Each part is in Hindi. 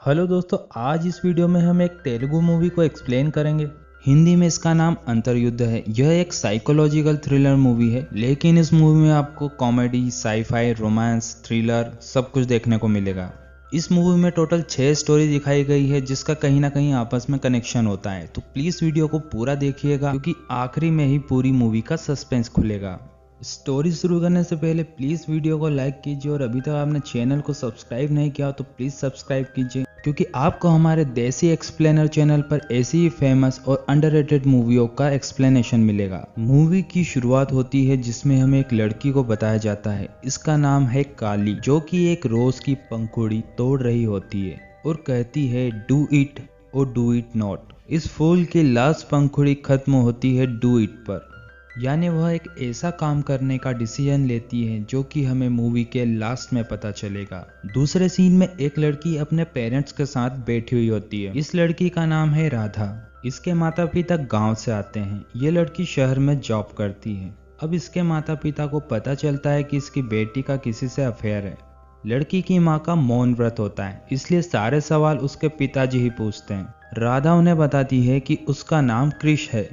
हेलो दोस्तों, आज इस वीडियो में हम एक तेलुगु मूवी को एक्सप्लेन करेंगे। हिंदी में इसका नाम अंतर्युद्ध है। यह एक साइकोलॉजिकल थ्रिलर मूवी है, लेकिन इस मूवी में आपको कॉमेडी, साईफाई, रोमांस, थ्रिलर सब कुछ देखने को मिलेगा। इस मूवी में टोटल 6 स्टोरी दिखाई गई है, जिसका कहीं ना कहीं आपस में कनेक्शन होता है। तो प्लीज वीडियो को पूरा देखिएगा, क्योंकि आखिरी में ही पूरी मूवी का सस्पेंस खुलेगा। स्टोरी शुरू करने से पहले प्लीज वीडियो को लाइक कीजिए, और अभी तक आपने चैनल को सब्सक्राइब नहीं किया तो प्लीज सब्सक्राइब कीजिए, क्योंकि आपको हमारे देसी एक्सप्लेनर चैनल पर ऐसी ही फेमस और अंडररेटेड मूवियों का एक्सप्लेनेशन मिलेगा। मूवी की शुरुआत होती है जिसमें हमें एक लड़की को बताया जाता है। इसका नाम है काली, जो कि एक रोज की पंखुड़ी तोड़ रही होती है और कहती है डू इट और डू इट नॉट। इस फूल की लास्ट पंखुड़ी खत्म होती है डू इट पर, यानी वह एक ऐसा काम करने का डिसीजन लेती है जो कि हमें मूवी के लास्ट में पता चलेगा। दूसरे सीन में एक लड़की अपने पेरेंट्स के साथ बैठी हुई होती है। इस लड़की का नाम है राधा। इसके माता पिता गांव से आते हैं। ये लड़की शहर में जॉब करती है। अब इसके माता पिता को पता चलता है कि इसकी बेटी का किसी से अफेयर है। लड़की की माँ का मौन व्रत होता है, इसलिए सारे सवाल उसके पिताजी ही पूछते हैं। राधा उन्हें बताती है कि उसका नाम क्रिश है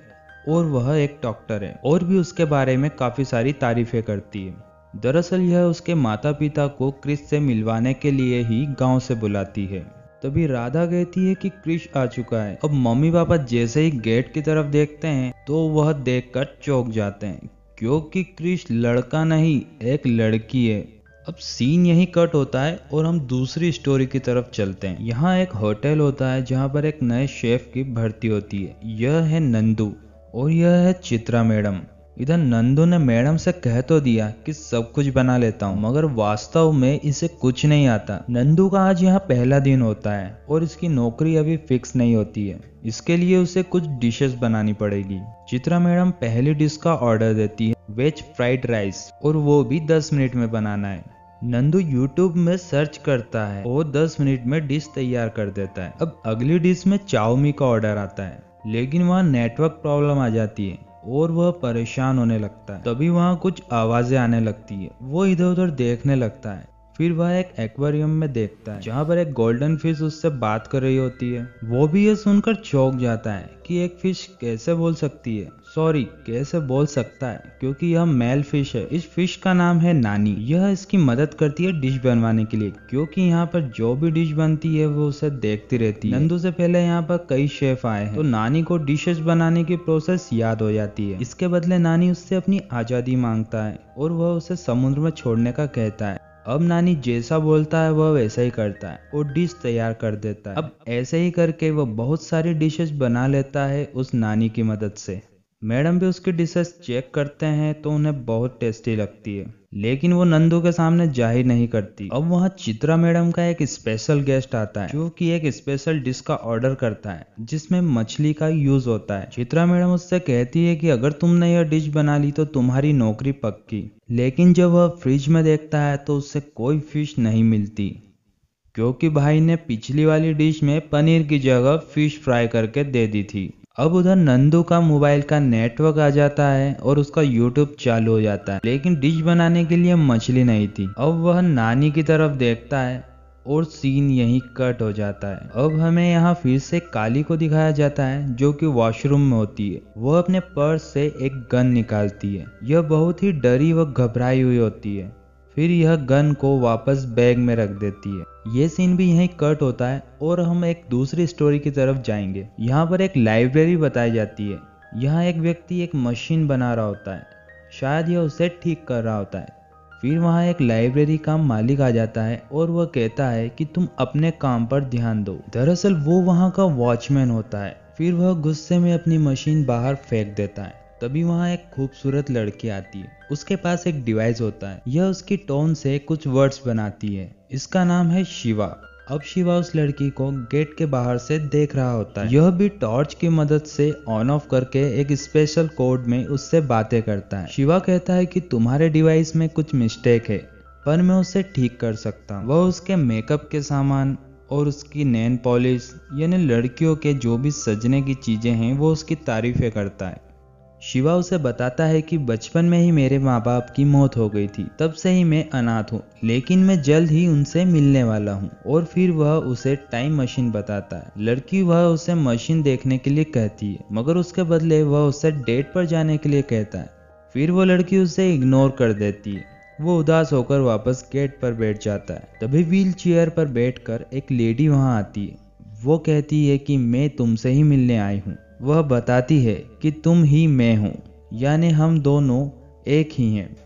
और वह एक डॉक्टर है, और भी उसके बारे में काफी सारी तारीफें करती है। दरअसल यह उसके माता पिता को क्रिश से मिलवाने के लिए ही गांव से बुलाती है। तभी राधा कहती है कि क्रिश आ चुका है। अब मम्मी पापा जैसे ही गेट की तरफ देखते हैं तो वह देखकर चौंक जाते हैं, क्योंकि क्रिश लड़का नहीं एक लड़की है। अब सीन यही कट होता है और हम दूसरी स्टोरी की तरफ चलते हैं। यहाँ एक होटल होता है जहाँ पर एक नए शेफ की भर्ती होती है। यह है नंदू और यह है चित्रा मैडम। इधर नंदू ने मैडम से कह तो दिया कि सब कुछ बना लेता हूँ, मगर वास्तव में इसे कुछ नहीं आता। नंदू का आज यहाँ पहला दिन होता है और इसकी नौकरी अभी फिक्स नहीं होती है। इसके लिए उसे कुछ डिशेस बनानी पड़ेगी। चित्रा मैडम पहली डिश का ऑर्डर देती है, वेज फ्राइड राइस, और वो भी 10 मिनट में बनाना है। नंदू यूट्यूब में सर्च करता है और 10 मिनट में डिश तैयार कर देता है। अब अगली डिश में चाउमीन का ऑर्डर आता है, लेकिन वहाँ नेटवर्क प्रॉब्लम आ जाती है और वह परेशान होने लगता है। तभी वहाँ कुछ आवाजें आने लगती है। वो इधर उधर देखने लगता है। फिर वह एक एक्वेरियम में देखता है जहाँ पर एक गोल्डन फिश उससे बात कर रही होती है। वो भी ये सुनकर चौंक जाता है कि एक फिश कैसे बोल सकती है, सॉरी कैसे बोल सकता है, क्योंकि यह मेल फिश है। इस फिश का नाम है नानी। यह इसकी मदद करती है डिश बनवाने के लिए, क्योंकि यहाँ पर जो भी डिश बनती है वो उसे देखती रहती है। नंदू से पहले यहाँ पर कई शेफ आए हैं, तो नानी को डिशेस बनाने की प्रोसेस याद हो जाती है। इसके बदले नानी उससे अपनी आजादी मांगता है और वह उसे समुद्र में छोड़ने का कहता है। अब नानी जैसा बोलता है वह वैसा ही करता है और डिश तैयार कर देता है। अब ऐसे ही करके वह बहुत सारी डिशेस बना लेता है उस नानी की मदद से। मैडम भी उसकी डिशेस चेक करते हैं तो उन्हें बहुत टेस्टी लगती है, लेकिन वो नंदू के सामने जाहिर नहीं करती। अब वहाँ चित्रा मैडम का एक स्पेशल गेस्ट आता है, जो कि एक स्पेशल डिश का ऑर्डर करता है जिसमें मछली का यूज होता है। चित्रा मैडम उससे कहती है कि अगर तुमने यह डिश बना ली तो तुम्हारी नौकरी पक्की। लेकिन जब वह फ्रिज में देखता है तो उससे कोई फिश नहीं मिलती, क्योंकि भाई ने पिछली वाली डिश में पनीर की जगह फिश फ्राई करके दे दी थी। अब उधर नंदू का मोबाइल का नेटवर्क आ जाता है और उसका यूट्यूब चालू हो जाता है, लेकिन डिश बनाने के लिए मछली नहीं थी। अब वह नानी की तरफ देखता है और सीन यहीं कट हो जाता है। अब हमें यहाँ फिर से काली को दिखाया जाता है, जो कि वॉशरूम में होती है। वह अपने पर्स से एक गन निकालती है। यह बहुत ही डरी व घबराई हुई होती है। फिर यह गन को वापस बैग में रख देती है। ये सीन भी यहीं कट होता है और हम एक दूसरी स्टोरी की तरफ जाएंगे। यहाँ पर एक लाइब्रेरी बताई जाती है। यहाँ एक व्यक्ति एक मशीन बना रहा होता है, शायद यह उसे ठीक कर रहा होता है। फिर वहाँ एक लाइब्रेरी का मालिक आ जाता है और वह कहता है कि तुम अपने काम पर ध्यान दो। दरअसल वो वहाँ का वॉचमैन होता है। फिर वह गुस्से में अपनी मशीन बाहर फेंक देता है। तभी वहाँ एक खूबसूरत लड़की आती है। उसके पास एक डिवाइस होता है। यह उसकी टोन से कुछ वर्ड्स बनाती है। इसका नाम है शिवा। अब शिवा उस लड़की को गेट के बाहर से देख रहा होता है। यह भी टॉर्च की मदद से ऑन ऑफ करके एक स्पेशल कोड में उससे बातें करता है। शिवा कहता है कि तुम्हारे डिवाइस में कुछ मिस्टेक है, पर मैं उसे ठीक कर सकता हूँ। वह उसके मेकअप के सामान और उसकी नेल पॉलिश, यानी लड़कियों के जो भी सजने की चीजें हैं, वो उसकी तारीफें करता है। शिवा उसे बताता है कि बचपन में ही मेरे माँ बाप की मौत हो गई थी, तब से ही मैं अनाथ हूँ, लेकिन मैं जल्द ही उनसे मिलने वाला हूँ। और फिर वह उसे टाइम मशीन बताता है। लड़की वह उसे मशीन देखने के लिए कहती है, मगर उसके बदले वह उसे डेट पर जाने के लिए कहता है। फिर वो लड़की उसे इग्नोर कर देती है। वो उदास होकर वापस गेट पर बैठ जाता है। तभी व्हील चेयर पर बैठकर एक लेडी वहाँ आती है। वो कहती है कि मैं तुमसे ही मिलने आई हूँ। वह बताती है कि तुम ही मैं हूँ, यानी हम दोनों एक ही हैं,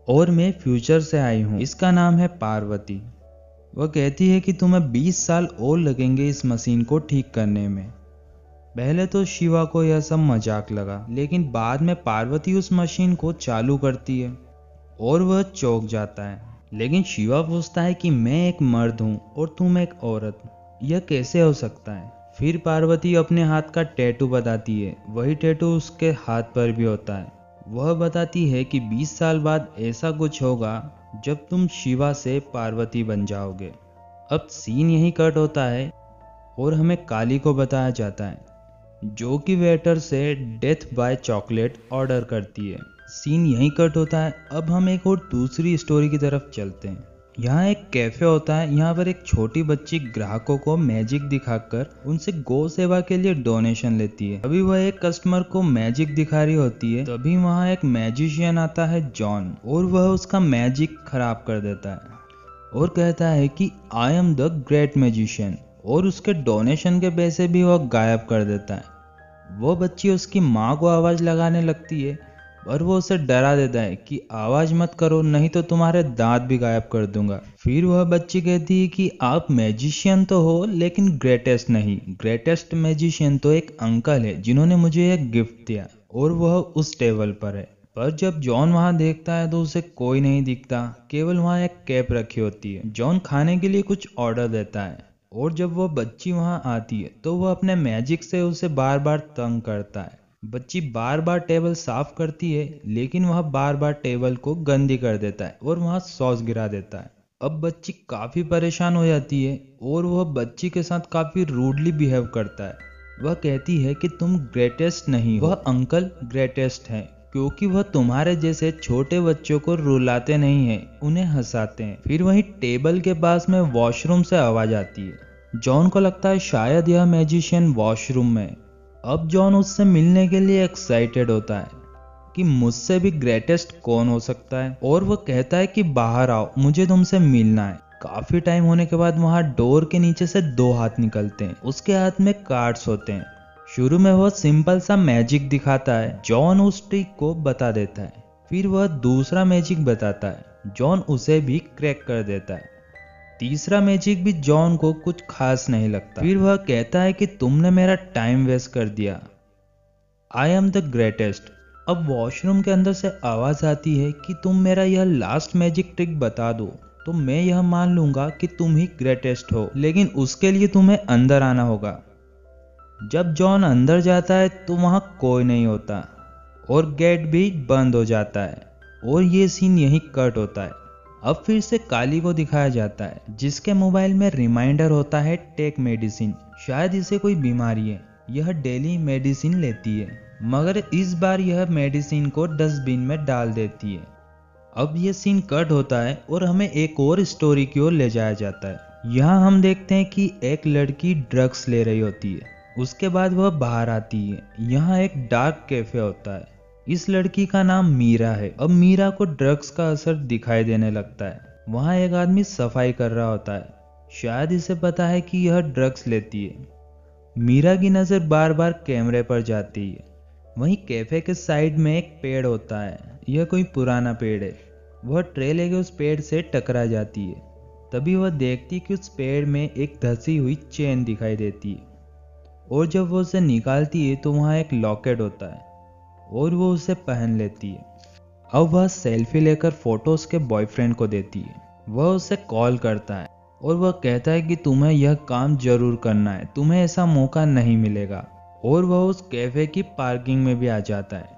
और मैं फ्यूचर से आई हूँ। इसका नाम है पार्वती। वह कहती है कि तुम्हें 20 साल और लगेंगे इस मशीन को ठीक करने में। पहले तो शिवा को यह सब मजाक लगा, लेकिन बाद में पार्वती उस मशीन को चालू करती है और वह चौंक जाता है। लेकिन शिवा पूछता है कि मैं एक मर्द हूँ और तुम एक औरत, यह कैसे हो सकता है? फिर पार्वती अपने हाथ का टैटू बताती है। वही टैटू उसके हाथ पर भी होता है। वह बताती है कि 20 साल बाद ऐसा कुछ होगा जब तुम शिवा से पार्वती बन जाओगे। अब सीन यही कट होता है और हमें काली को बताया जाता है, जो कि वेटर से डेथ बाय चॉकलेट ऑर्डर करती है। सीन यही कट होता है। अब हम एक और दूसरी स्टोरी की तरफ चलते हैं। यहाँ एक कैफे होता है। यहाँ पर एक छोटी बच्ची ग्राहकों को मैजिक दिखाकर उनसे गौ सेवा के लिए डोनेशन लेती है। अभी वह एक कस्टमर को मैजिक दिखा रही होती है, तभी वहाँ एक मैजिशियन आता है, जॉन, और वह उसका मैजिक खराब कर देता है और कहता है कि I am the great magician, और उसके डोनेशन के पैसे भी वह गायब कर देता है। वो बच्ची उसकी माँ को आवाज लगाने लगती है और वो उसे डरा देता है कि आवाज मत करो, नहीं तो तुम्हारे दांत भी गायब कर दूंगा। फिर वह बच्ची कहती है कि आप मैजिशियन तो हो, लेकिन ग्रेटेस्ट नहीं। ग्रेटेस्ट मैजिशियन तो एक अंकल है जिन्होंने मुझे एक गिफ्ट दिया, और वह उस टेबल पर है। पर जब जॉन वहां देखता है तो उसे कोई नहीं दिखता, केवल वहां एक कैप रखी होती है। जॉन खाने के लिए कुछ ऑर्डर देता है, और जब वह बच्ची वहां आती है तो वह अपने मैजिक से उसे बार बार तंग करता है। बच्ची बार बार टेबल साफ करती है, लेकिन वह बार बार टेबल को गंदी कर देता है और वहां सॉस गिरा देता है। अब बच्ची काफी परेशान हो जाती है और वह बच्ची के साथ काफी रूडली बिहेव करता है। वह कहती है कि तुम ग्रेटेस्ट नहीं हो, वह अंकल ग्रेटेस्ट है, क्योंकि वह तुम्हारे जैसे छोटे बच्चों को रुलाते नहीं है, उन्हें हंसाते हैं। फिर वहीं टेबल के पास में वॉशरूम से आवाज आती है। जॉन को लगता है शायद यह मैजिशियन वॉशरूम में। अब जॉन उससे मिलने के लिए एक्साइटेड होता है कि मुझसे भी ग्रेटेस्ट कौन हो सकता है, और वह कहता है कि बाहर आओ, मुझे तुमसे मिलना है। काफी टाइम होने के बाद वहां डोर के नीचे से 2 हाथ निकलते हैं। उसके हाथ में कार्ड्स होते हैं। शुरू में वह सिंपल सा मैजिक दिखाता है। जॉन उस ट्रिक को बता देता है। फिर वह दूसरा मैजिक बताता है। जॉन उसे भी क्रैक कर देता है। तीसरा मैजिक भी जॉन को कुछ खास नहीं लगता। फिर वह कहता है कि तुमने मेरा टाइम वेस्ट कर दिया, आई एम द ग्रेटेस्ट। अब वॉशरूम के अंदर से आवाज आती है कि तुम मेरा यह लास्ट मैजिक ट्रिक बता दो तो मैं यह मान लूंगा कि तुम ही ग्रेटेस्ट हो, लेकिन उसके लिए तुम्हें अंदर आना होगा। जब जॉन अंदर जाता है तो वहां कोई नहीं होता और गेट भी बंद हो जाता है, और ये सीन यही कट होता है। अब फिर से काली को दिखाया जाता है, जिसके मोबाइल में रिमाइंडर होता है टेक मेडिसिन। शायद इसे कोई बीमारी है। यह डेली मेडिसिन लेती है, मगर इस बार यह मेडिसिन को डस्टबिन में डाल देती है। अब यह सीन कट होता है और हमें एक और स्टोरी की ओर ले जाया जाता है। यहाँ हम देखते हैं कि एक लड़की ड्रग्स ले रही होती है। उसके बाद वह बाहर आती है। यहाँ एक डार्क कैफे होता है। इस लड़की का नाम मीरा है। अब मीरा को ड्रग्स का असर दिखाई देने लगता है। वहाँ एक आदमी सफाई कर रहा होता है। शायद इसे पता है कि यह ड्रग्स लेती है। मीरा की नजर बार बार कैमरे पर जाती है। वहीं कैफे के साइड में एक पेड़ होता है। यह कोई पुराना पेड़ है। वह ट्रे लेके उस पेड़ से टकरा जाती है। तभी वह देखती कि उस पेड़ में एक धसी हुई चेन दिखाई देती है, और जब वो उसे निकालती है तो वहाँ एक लॉकेट होता है और वो उसे पहन लेती है। अब वह सेल्फी लेकर फोटो उसके बॉयफ्रेंड को देती है। वह उसे कॉल करता है और वह कहता है कि तुम्हें यह काम जरूर करना है, तुम्हें ऐसा मौका नहीं मिलेगा। और वह उस कैफे की पार्किंग में भी आ जाता है।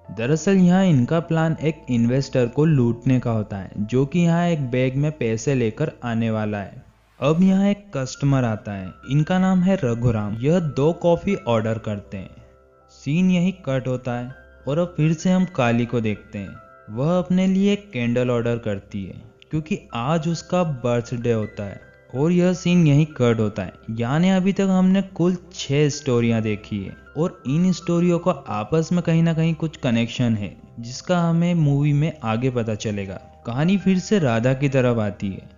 दरअसल यहाँ इनका प्लान एक इन्वेस्टर को लूटने का होता है, जो कि यहाँ एक बैग में पैसे लेकर आने वाला है। अब यहाँ एक कस्टमर आता है। इनका नाम है रघुराम। यह 2 कॉफी ऑर्डर करते हैं। सीन यही कट होता है और अब फिर से हम काली को देखते हैं। वह अपने लिए एक कैंडल ऑर्डर करती है क्योंकि आज उसका बर्थडे होता है और यह सीन यहीं कट होता है। यानी अभी तक हमने कुल 6 स्टोरियां देखी है और इन स्टोरियों का आपस में कहीं ना कहीं कुछ कनेक्शन है जिसका हमें मूवी में आगे पता चलेगा। कहानी फिर से राधा की तरफ आती है।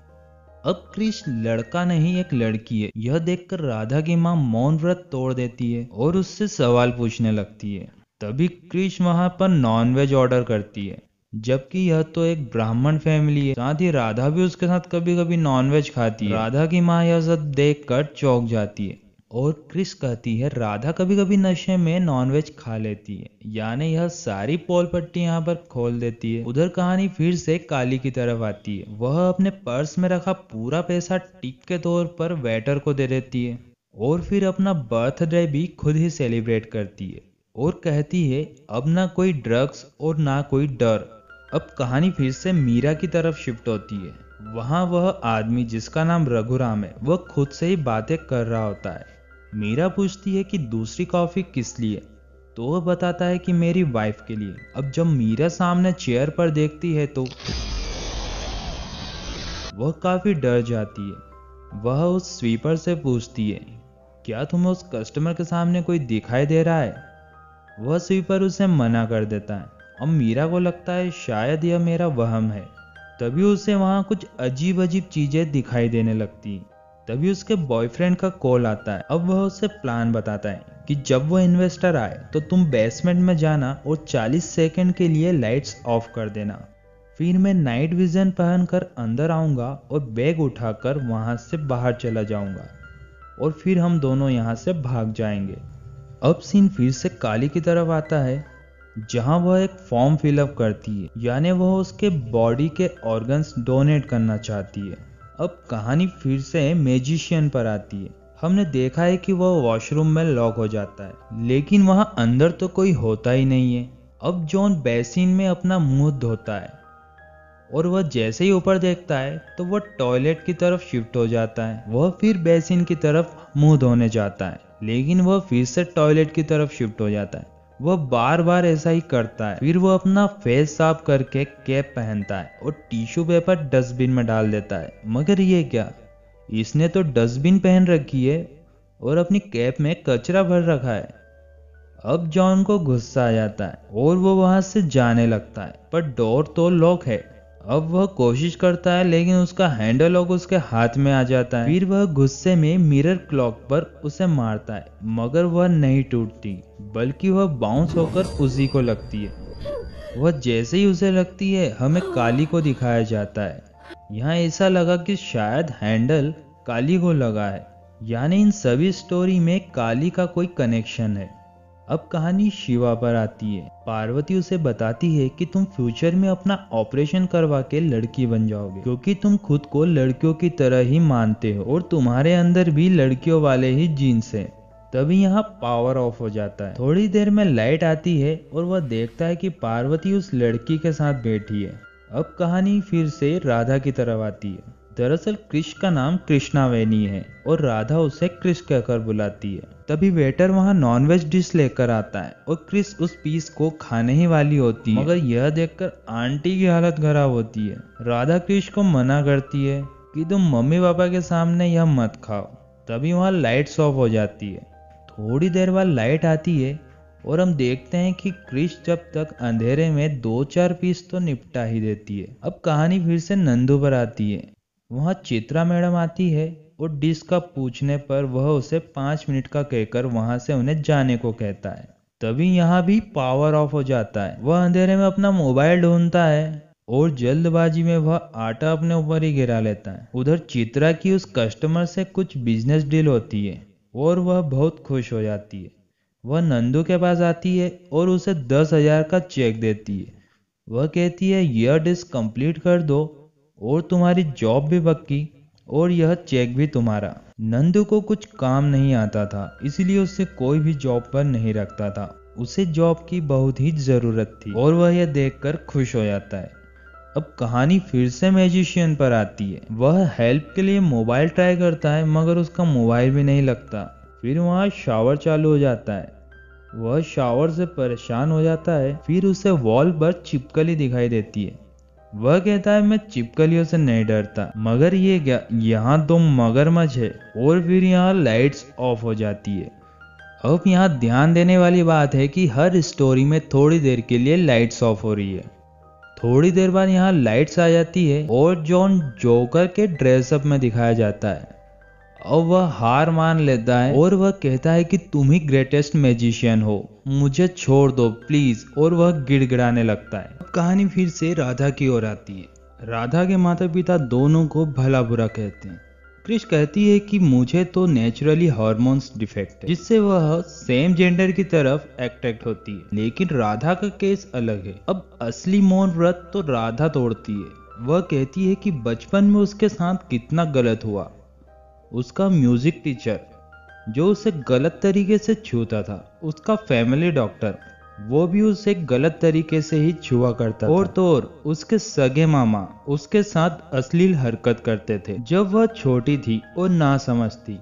अब कृष्ण लड़का नहीं एक लड़की है, यह देखकर राधा की माँ मौन व्रत तोड़ देती है और उससे सवाल पूछने लगती है। तभी कृष्ण वहां पर नॉनवेज ऑर्डर करती है, जबकि यह तो एक ब्राह्मण फैमिली है। साथ ही राधा भी उसके साथ कभी कभी नॉनवेज खाती है। राधा की माँ यह सब देखकर चौंक जाती है और कृष्ण कहती है राधा कभी कभी नशे में नॉनवेज खा लेती है। यानी यह सारी पोल पट्टी यहाँ पर खोल देती है। उधर कहानी फिर से काली की तरफ आती है। वह अपने पर्स में रखा पूरा पैसा टिप के तौर पर वेटर को दे देती है और फिर अपना बर्थडे भी खुद ही सेलिब्रेट करती है और कहती है अब ना कोई ड्रग्स और ना कोई डर। अब कहानी फिर से मीरा की तरफ शिफ्ट होती है। वहां वह आदमी जिसका नाम रघुराम है वह खुद से ही बातें कर रहा होता है। मीरा पूछती है कि दूसरी कॉफी किस लिए, तो वह बताता है कि मेरी वाइफ के लिए। अब जब मीरा सामने चेयर पर देखती है तो वह काफी डर जाती है। वह उस स्वीपर से पूछती है क्या तुम्हें उस कस्टमर के सामने कोई दिखाई दे रहा है। वह स्वीपर उसे मना कर देता है। अब मीरा को लगता है शायद यह मेरा वहम है। तभी उसे वहां कुछ अजीब अजीब चीजें दिखाई देने लगती। तभी उसके बॉयफ्रेंड का कॉल आता है। अब वह उसे प्लान बताता है कि जब वह इन्वेस्टर आए तो तुम बेसमेंट में जाना और 40 सेकंड के लिए लाइट्स ऑफ कर देना। फिर मैं नाइट विजन पहनकर अंदर आऊंगा और बैग उठाकर वहां से बाहर चला जाऊंगा और फिर हम दोनों यहां से भाग जाएंगे। अब सीन फिर से काली की तरफ आता है जहां वह एक फॉर्म फिलअप करती है। यानी वह उसके बॉडी के ऑर्गन्स डोनेट करना चाहती है। अब कहानी फिर से मैजिशियन पर आती है। हमने देखा है कि वह वॉशरूम में लॉक हो जाता है लेकिन वहां अंदर तो कोई होता ही नहीं है। अब जॉन बेसिन में अपना मुंह धोता है और वह जैसे ही ऊपर देखता है तो वह टॉयलेट की तरफ शिफ्ट हो जाता है। वह फिर बेसिन की तरफ मुंह धोने जाता है लेकिन वह फिर से टॉयलेट की तरफ शिफ्ट हो जाता है। वह बार बार ऐसा ही करता है। फिर वह अपना फेस साफ करके कैप पहनता है और टिश्यू पेपर डस्टबिन में डाल देता है। मगर ये क्या, इसने तो डस्टबिन पहन रखी है और अपनी कैप में कचरा भर रखा है। अब जॉन को गुस्सा आ जाता है और वो वहां से जाने लगता है पर डोर तो लॉक है। अब वह कोशिश करता है लेकिन उसका हैंडल लॉक उसके हाथ में आ जाता है। फिर वह गुस्से में मिरर क्लॉक पर उसे मारता है मगर वह नहीं टूटती बल्कि वह बाउंस होकर उसी को लगती है। वह जैसे ही उसे लगती है हमें काली को दिखाया जाता है। यहाँ ऐसा लगा कि शायद हैंडल काली को लगा है। यानी इन सभी स्टोरी में काली का कोई कनेक्शन है। अब कहानी शिवा पर आती है। पार्वती उसे बताती है कि तुम फ्यूचर में अपना ऑपरेशन करवा के लड़की बन जाओगे क्योंकि तुम खुद को लड़कियों की तरह ही मानते हो और तुम्हारे अंदर भी लड़कियों वाले ही जीन्स हैं। तभी यहाँ पावर ऑफ हो जाता है। थोड़ी देर में लाइट आती है और वह देखता है कि पार्वती उस लड़की के साथ बैठी है। अब कहानी फिर से राधा की तरफ आती है। दरअसल कृष्ण का नाम कृष्णावेनी है और राधा उसे कृष्ण कहकर बुलाती है। तभी वेटर वहां नॉनवेज डिश लेकर आता है और क्रिस उस पीस को खाने ही वाली होती है मगर यह देखकर आंटी की हालत खराब होती है। राधा कृष्ण को मना करती है कि तुम मम्मी पापा के सामने यह मत खाओ। तभी वहां लाइट्स ऑफ हो जाती है। थोड़ी देर बाद लाइट आती है और हम देखते हैं कि कृष्ण जब तक अंधेरे में 2-4 पीस तो निपटा ही देती है। अब कहानी फिर से नंदू पर आती है। वहां चित्रा मैडम आती है और डिश का पूछने पर वह उसे 5 मिनट का कहकर वहां से उन्हें जाने को कहता है। तभी यहाँ भी पावर ऑफ हो जाता है। वह अंधेरे में अपना मोबाइल ढूंढता है और जल्दबाजी में वह आटा अपने ऊपर ही गिरा लेता है। उधर चित्रा की उस कस्टमर से कुछ बिजनेस डील होती है और वह बहुत खुश हो जाती है। वह नंदू के पास आती है और उसे 10,000 का चेक देती है। वह कहती है यह डिश कंप्लीट कर दो और तुम्हारी जॉब भी पक्की और यह चेक भी तुम्हारा। नंदू को कुछ काम नहीं आता था इसलिए उसे कोई भी जॉब पर नहीं रखता था। उसे जॉब की बहुत ही जरूरत थी और वह यह देखकर खुश हो जाता है। अब कहानी फिर से मैजिशियन पर आती है। वह हेल्प के लिए मोबाइल ट्राई करता है मगर उसका मोबाइल भी नहीं लगता। फिर वहां शावर चालू हो जाता है वह शावर से परेशान हो जाता है। फिर उसे वॉल पर छिपकली दिखाई देती है। वह कहता है मैं छिपकलियों से नहीं डरता, मगर ये क्या, यहाँ तो मगरमच्छ है। और फिर यहाँ लाइट्स ऑफ हो जाती है। अब यहाँ ध्यान देने वाली बात है कि हर स्टोरी में थोड़ी देर के लिए लाइट्स ऑफ हो रही है। थोड़ी देर बाद यहाँ लाइट्स आ जाती है और जॉन जोकर के ड्रेसअप में दिखाया जाता है। अब वह हार मान लेता है और वह कहता है कि तुम ही ग्रेटेस्ट मैजिशियन हो, मुझे छोड़ दो प्लीज। और वह गिड़गिड़ाने लगता है। अब कहानी फिर से राधा की ओर आती है। राधा के माता पिता दोनों को भला बुरा कहते हैं। क्रिश कहती है कि मुझे तो नेचुरली हार्मोन्स डिफेक्ट है, जिससे वह सेम जेंडर की तरफ अट्रैक्ट होती है। लेकिन राधा का केस अलग है। अब असली मौन व्रत तो राधा तोड़ती है। वह कहती है कि बचपन में उसके साथ कितना गलत हुआ। उसका म्यूजिक टीचर जो उसे गलत तरीके से छूता था, उसका फैमिली डॉक्टर वो भी उसे गलत तरीके से ही छुआ करता था। और तो और उसके सगे मामा उसके साथ अश्लील हरकत करते थे जब वह छोटी थी और ना समझ थी।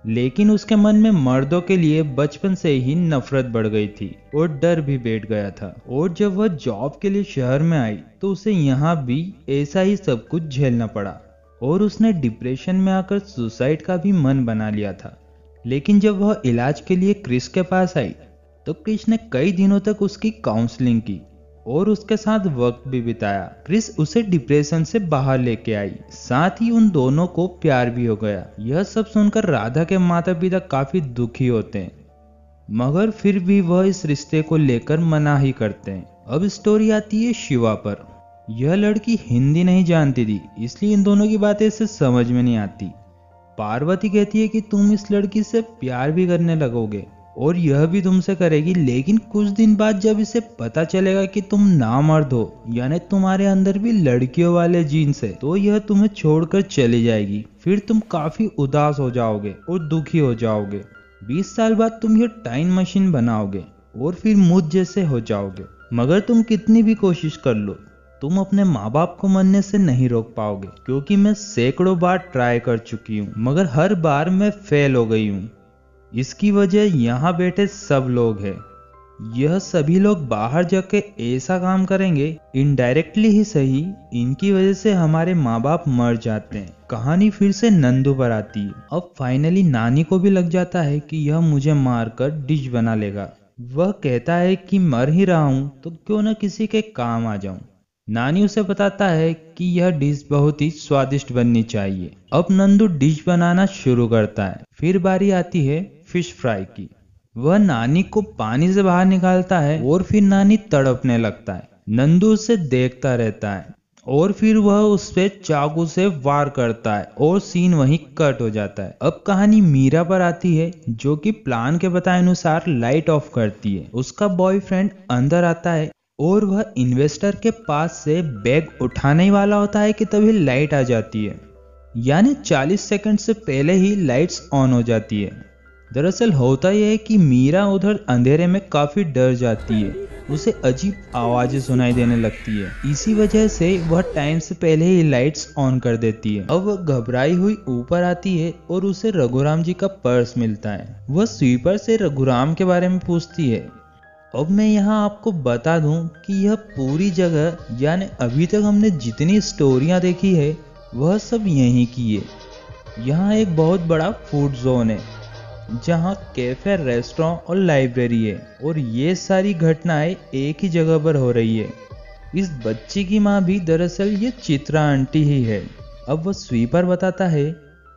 लेकिन उसके मन में मर्दों के लिए बचपन से ही नफरत बढ़ गई थी और डर भी बैठ गया था। और जब वह जॉब के लिए शहर में आई तो उसे यहाँ भी ऐसा ही सब कुछ झेलना पड़ा और उसने डिप्रेशन में आकर सुसाइड का भी मन बना लिया था। लेकिन जब वह इलाज के लिए क्रिस के पास आई तो क्रिस ने कई दिनों तक उसकी काउंसलिंग की और उसके साथ वक्त भी बिताया। क्रिस उसे डिप्रेशन से बाहर लेके आई, साथ ही उन दोनों को प्यार भी हो गया। यह सब सुनकर राधा के माता पिता काफी दुखी होते हैं, मगर फिर भी वह इस रिश्ते को लेकर मना ही करते हैं। अब स्टोरी आती है शिवा पर। यह लड़की हिंदी नहीं जानती थी, इसलिए इन दोनों की बातें इसे समझ में नहीं आती। पार्वती कहती है कि तुम इस लड़की से प्यार भी करने लगोगे और यह भी तुमसे करेगी, लेकिन कुछ दिन बाद जब इसे पता चलेगा कि तुम नामर्द हो, यानी तुम्हारे अंदर भी लड़कियों वाले जीन्स है, तो यह तुम्हें छोड़कर चली जाएगी। फिर तुम काफी उदास हो जाओगे और दुखी हो जाओगे। 20 साल बाद तुम यह टाइम मशीन बनाओगे और फिर मुझ जैसे हो जाओगे। मगर तुम कितनी भी कोशिश कर लो, तुम अपने माँ बाप को मरने से नहीं रोक पाओगे, क्योंकि मैं सैकड़ों बार ट्राई कर चुकी हूँ, मगर हर बार मैं फेल हो गई हूँ। इसकी वजह यहाँ बैठे सब लोग हैं। यह सभी लोग बाहर जाके ऐसा काम करेंगे, इनडायरेक्टली ही सही, इनकी वजह से हमारे माँ बाप मर जाते हैं। कहानी फिर से नंदू पर आती है। अब फाइनली नानी को भी लग जाता है कि यह मुझे मारकर डिश बना लेगा। वह कहता है कि मर ही रहा हूँ तो क्यों न किसी के काम आ जाऊं। नानी उसे बताता है कि यह डिश बहुत ही स्वादिष्ट बननी चाहिए। अब नंदू डिश बनाना शुरू करता है। फिर बारी आती है फिश फ्राई की। वह नानी को पानी से बाहर निकालता है और फिर नानी तड़पने लगता है। नंदू उसे देखता रहता है और फिर वह उस पे चाकू से वार करता है और सीन वहीं कट हो जाता है। अब कहानी मीरा पर आती है, जो कि प्लान के बताए अनुसार लाइट ऑफ करती है। उसका बॉयफ्रेंड अंदर आता है और वह इन्वेस्टर के पास से बैग उठाने ही वाला होता है कि तभी लाइट आ जाती है, यानी 40 सेकंड से पहले ही लाइट्स ऑन हो जाती है। दरअसल होता यह है कि मीरा उधर अंधेरे में काफी डर जाती है। उसे अजीब आवाजें सुनाई देने लगती है। इसी वजह से वह टाइम से पहले ही लाइट्स ऑन कर देती है। अब वह घबराई हुई ऊपर आती है और उसे रघुराम जी का पर्स मिलता है। वह स्वीपर से रघुराम के बारे में पूछती है। अब मैं यहाँ आपको बता दूं कि यह पूरी जगह, यानी अभी तक हमने जितनी स्टोरियां देखी है वह सब यहीं की है। यहाँ एक बहुत बड़ा फूड जोन है जहाँ कैफे, रेस्टोरेंट और लाइब्रेरी है और ये सारी घटनाएं एक ही जगह पर हो रही है। इस बच्ची की माँ भी दरअसल ये चित्रा आंटी ही है। अब वह स्वीपर बताता है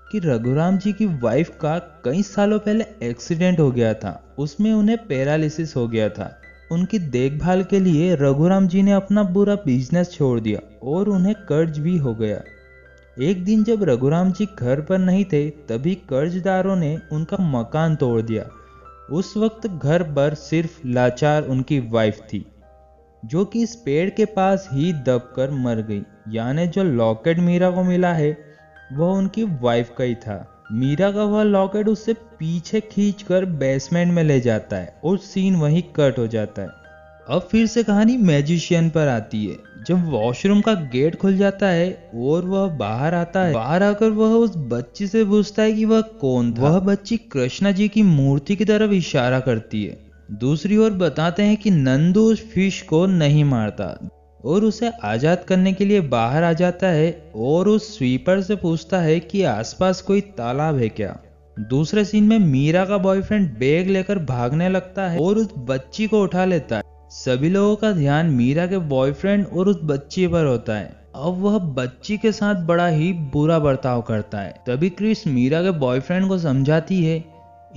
कि रघुराम जी की वाइफ का कई सालों पहले एक्सीडेंट हो गया था, उसमें उन्हें पैरालिसिस हो गया था। उनकी देखभाल के लिए रघुराम जी ने अपना पूरा बिजनेस छोड़ दिया और उन्हें कर्ज भी हो गया। एक दिन जब रघुराम जी घर पर नहीं थे तभी कर्जदारों ने उनका मकान तोड़ दिया। उस वक्त घर पर सिर्फ लाचार उनकी वाइफ थी, जो कि इस पेड़ के पास ही दबकर मर गई। यानी जो लॉकेट मीरा को मिला है वह उनकी वाइफ का ही था। मीरा का वह लॉकेट उससे पीछे खींचकर बेसमेंट में ले जाता है और सीन वहीं कट हो जाता है। अब फिर से कहानी मैजिशियन पर आती है। जब वॉशरूम का गेट खुल जाता है और वह बाहर आता है, बाहर आकर वह उस बच्ची से पूछता है कि वह कौन था। वह बच्ची कृष्णा जी की मूर्ति की तरफ इशारा करती है। दूसरी ओर बताते हैं कि नंदू उस फिश को नहीं मारता और उसे आजाद करने के लिए बाहर आ जाता है और उस स्वीपर से पूछता है कि आसपास कोई तालाब है क्या। दूसरे सीन में मीरा का बॉयफ्रेंड बैग लेकर भागने लगता है और उस बच्ची को उठा लेता है। सभी लोगों का ध्यान मीरा के बॉयफ्रेंड और उस बच्ची पर होता है। अब वह बच्ची के साथ बड़ा ही बुरा बर्ताव करता है। तभी क्रिस मीरा के बॉयफ्रेंड को समझाती है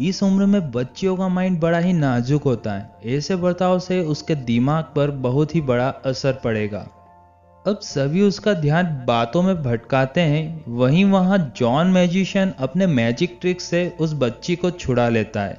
इस उम्र में बच्चियों का माइंड बड़ा ही नाजुक होता है, ऐसे बर्ताव से उसके दिमाग पर बहुत ही बड़ा असर पड़ेगा। अब सभी उसका ध्यान बातों में भटकाते हैं। वहीं वहां जॉन मैजिशियन अपने मैजिक ट्रिक से उस बच्ची को छुड़ा लेता है,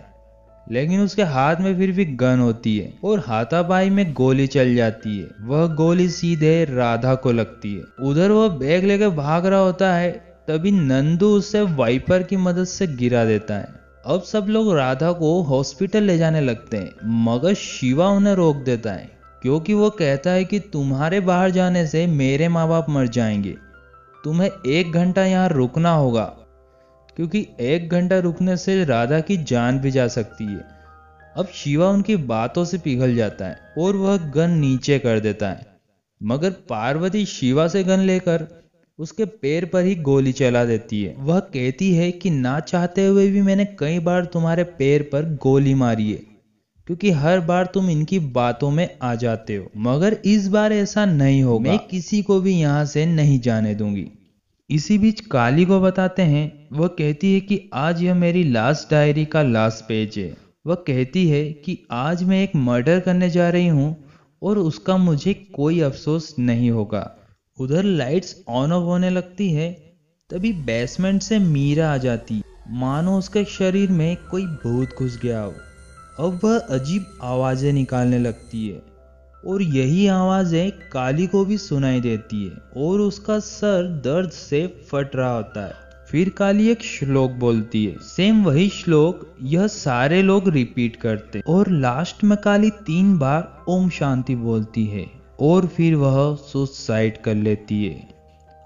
लेकिन उसके हाथ में फिर भी गन होती है और हाथापाई में गोली चल जाती है। वह गोली सीधे राधा को लगती है। उधर वह बैग लेकर भाग रहा होता है, तभी नंदू उसे वाइपर की मदद से गिरा देता है। अब सब लोग राधा को हॉस्पिटल ले जाने लगते हैं, मगर शिवा उन्हें रोक देता है क्योंकि वो कहता है कि तुम्हारे बाहर जाने से मेरे माँ बाप मर जाएंगे, तुम्हें 1 घंटा यहाँ रुकना होगा, क्योंकि 1 घंटा रुकने से राधा की जान भी जा सकती है। अब शिवा उनकी बातों से पिघल जाता है और वह गन नीचे कर देता है, मगर पार्वती शिवा से गन लेकर उसके पैर पर ही गोली चला देती है। वह कहती है कि ना चाहते हुए भी मैंने कई बार तुम्हारे पैर पर गोली मारी है, क्योंकि हर बार तुम इनकी बातों में आ जाते हो, मगर इस बार ऐसा नहीं होगा, मैं किसी को भी यहाँ से नहीं जाने दूंगी। इसी बीच काली को बताते हैं। वह कहती है कि आज यह मेरी लास्ट डायरी का लास्ट पेज है। वह कहती है कि आज मैं एक मर्डर करने जा रही हूँ और उसका मुझे कोई अफसोस नहीं होगा। उधर लाइट्स ऑन ऑफ होने लगती है, तभी बेसमेंट से मीरा आ जाती, मानो उसके शरीर में कोई भूत घुस गया हो। अब वह अजीब आवाजें निकालने लगती है और यही आवाजें काली को भी सुनाई देती है और उसका सर दर्द से फट रहा होता है। फिर काली एक श्लोक बोलती है, सेम वही श्लोक यह सारे लोग रिपीट करते और लास्ट में काली 3 बार ओम शांति बोलती है और फिर वह सुसाइड कर लेती है।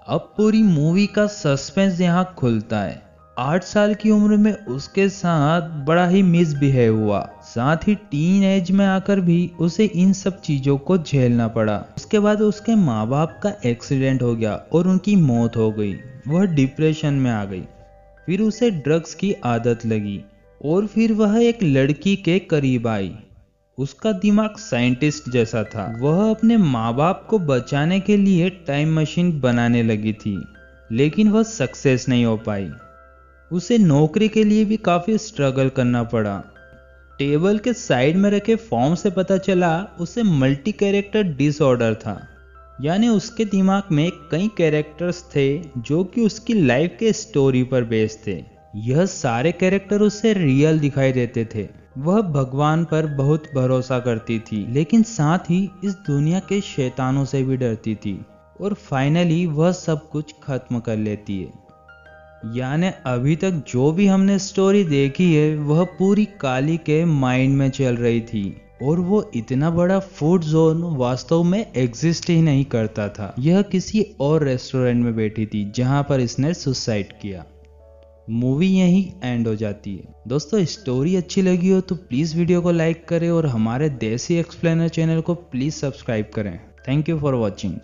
अब पूरी मूवी का सस्पेंस यहाँ खुलता है। 8 साल की उम्र में उसके साथ बड़ा ही मिसबिहेव हुआ, साथ ही टीन एज में आकर भी उसे इन सब चीजों को झेलना पड़ा। उसके बाद उसके माँ बाप का एक्सीडेंट हो गया और उनकी मौत हो गई। वह डिप्रेशन में आ गई। फिर उसे ड्रग्स की आदत लगी और फिर वह एक लड़की के करीब आई। उसका दिमाग साइंटिस्ट जैसा था। वह अपने माँ बाप को बचाने के लिए टाइम मशीन बनाने लगी थी, लेकिन वह सक्सेस नहीं हो पाई। उसे नौकरी के लिए भी काफी स्ट्रगल करना पड़ा। टेबल के साइड में रखे फॉर्म से पता चला उसे मल्टी कैरेक्टर डिसऑर्डर था, यानी उसके दिमाग में कई कैरेक्टर्स थे जो कि उसकी लाइफ के स्टोरी पर बेस्ड थे। यह सारे कैरेक्टर उसे रियल दिखाई देते थे। वह भगवान पर बहुत भरोसा करती थी, लेकिन साथ ही इस दुनिया के शैतानों से भी डरती थी और फाइनली वह सब कुछ खत्म कर लेती है। यानी अभी तक जो भी हमने स्टोरी देखी है वह पूरी काली के माइंड में चल रही थी और वो इतना बड़ा फूड जोन वास्तव में एग्जिस्ट ही नहीं करता था। यह किसी और रेस्टोरेंट में बैठी थी जहां पर इसने सुसाइड किया। मूवी यहीं एंड हो जाती है। दोस्तों, स्टोरी अच्छी लगी हो तो प्लीज़ वीडियो को लाइक करें और हमारे देसी एक्सप्लेनर चैनल को प्लीज़ सब्सक्राइब करें। Thank you for watching.